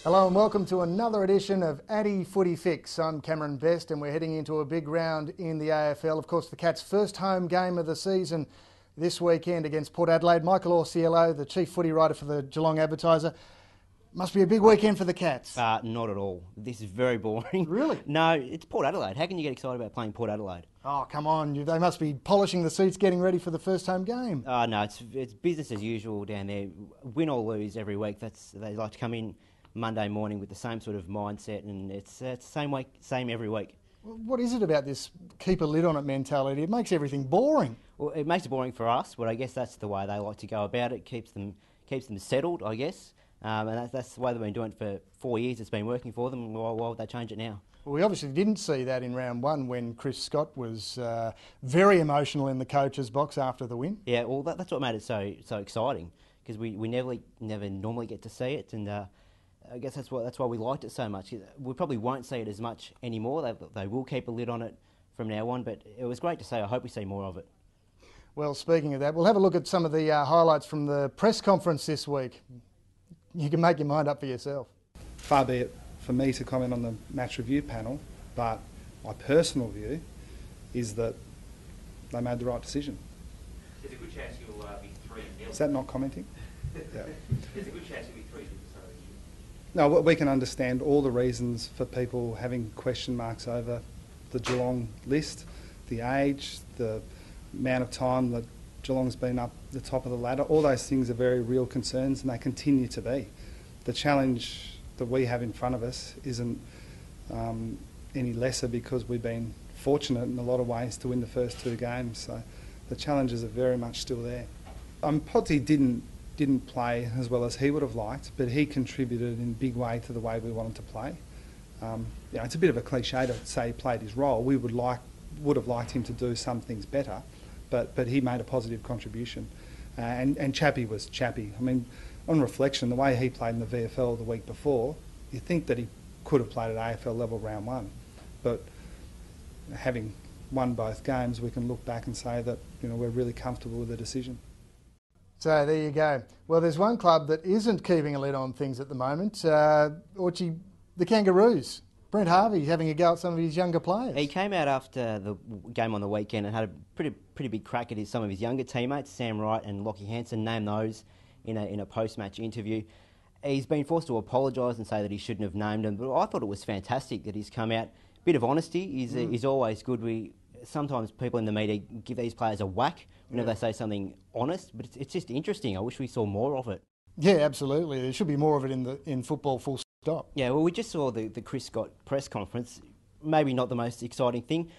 Hello and welcome to another edition of Addy Footy Fix. I'm Cameron Best and we're heading into a big round in the AFL. Of course, the Cats' first home game of the season this weekend against Port Adelaide. Michael Orciello, the chief footy writer for the Geelong Advertiser. Must be a big weekend for the Cats. Not at all. This is very boring. Really? No, it's Port Adelaide. How can you get excited about playing Port Adelaide? Oh, come on. They must be polishing the seats, getting ready for the first home game. No, it's business as usual down there. Win or lose every week. They like to come in Monday morning with the same sort of mindset, and it's the same every week. What is it about this keep a lid on it mentality? It makes everything boring. Well, it makes it boring for us, but I guess that's the way they like to go about it. Keeps them settled, I guess. And that's the way they've been doing it for 4 years. It's been working for them. Why would they change it now? Well, we obviously didn't see that in round one when Chris Scott was very emotional in the coach's box after the win. Yeah, well, that's what made it so exciting, because we never normally get to see it, and I guess that's why we liked it so much. We probably won't see it as much anymore. They will keep a lid on it from now on, but it was great to see. I hope we see more of it. Well, speaking of that, we'll have a look at some of the highlights from the press conference this week. You can make your mind up for yourself. Far be it for me to comment on the match review panel, but my personal view is that they made the right decision. There's a good chance you'll be 3-0. Is that not commenting? Yeah. There's a good chance you'll be 3-0. No, we can understand all the reasons for people having question marks over the Geelong list, the age, the amount of time that Geelong's been up the top of the ladder. All those things are very real concerns, and they continue to be. The challenge that we have in front of us isn't any lesser because we've been fortunate in a lot of ways to win the first two games. So the challenges are very much still there. Potsy didn't play as well as he would have liked, but he contributed in a big way to the way we wanted to play. It's a bit of a cliche to say he played his role. We would have liked him to do some things better, but he made a positive contribution. And Chappie was Chappie. I mean, on reflection, the way he played in the VFL the week before, you think that he could have played at AFL level round one. But having won both games, we can look back and say that we're really comfortable with the decision. So there you go. Well, there's one club that isn't keeping a lid on things at the moment. Orchie, the Kangaroos. Brent Harvey having a go at some of his younger players. He came out after the game on the weekend and had a pretty big crack at some of his younger teammates, Sam Wright and Lockie Hansen, named those in a post-match interview. He's been forced to apologise and say that he shouldn't have named them, but I thought it was fantastic that he's come out. Bit of honesty is always good. Sometimes people in the media give these players a whack whenever they say something honest, but it's just interesting. I wish we saw more of it. Yeah, absolutely. There should be more of it in football, full stop. Yeah, well, we just saw the Chris Scott press conference. Maybe not the most exciting thing.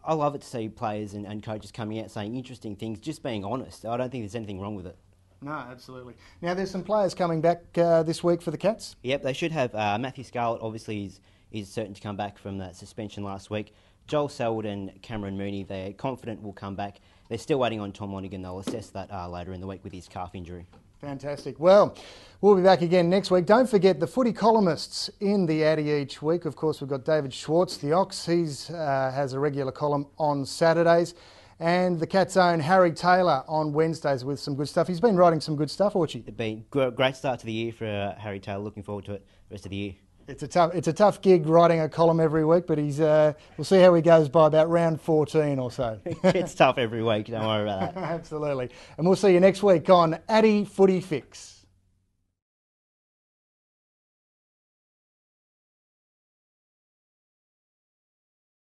I love it to see players and coaches coming out saying interesting things, just being honest. I don't think there's anything wrong with it. No, absolutely. Now, there's some players coming back this week for the Cats. Yep, they should have. Matthew Scarlett obviously is certain to come back from that suspension last week. Joel Selwood and Cameron Mooney, they're confident will come back. They're still waiting on Tom Lonergan. They'll assess that later in the week with his calf injury. Fantastic. Well, we'll be back again next week. Don't forget the footy columnists in the Addy each week. Of course, we've got David Schwartz, the Ox. He has a regular column on Saturdays. And the Cat's own Harry Taylor on Wednesdays with some good stuff. He's been writing some good stuff, Orchie. It's been a great start to the year for Harry Taylor. Looking forward to it the rest of the year. It's a tough gig writing a column every week, but we'll see how he goes by about round 14 or so. It's tough every week, don't worry about that. Absolutely. And we'll see you next week on Addy Footy Fix.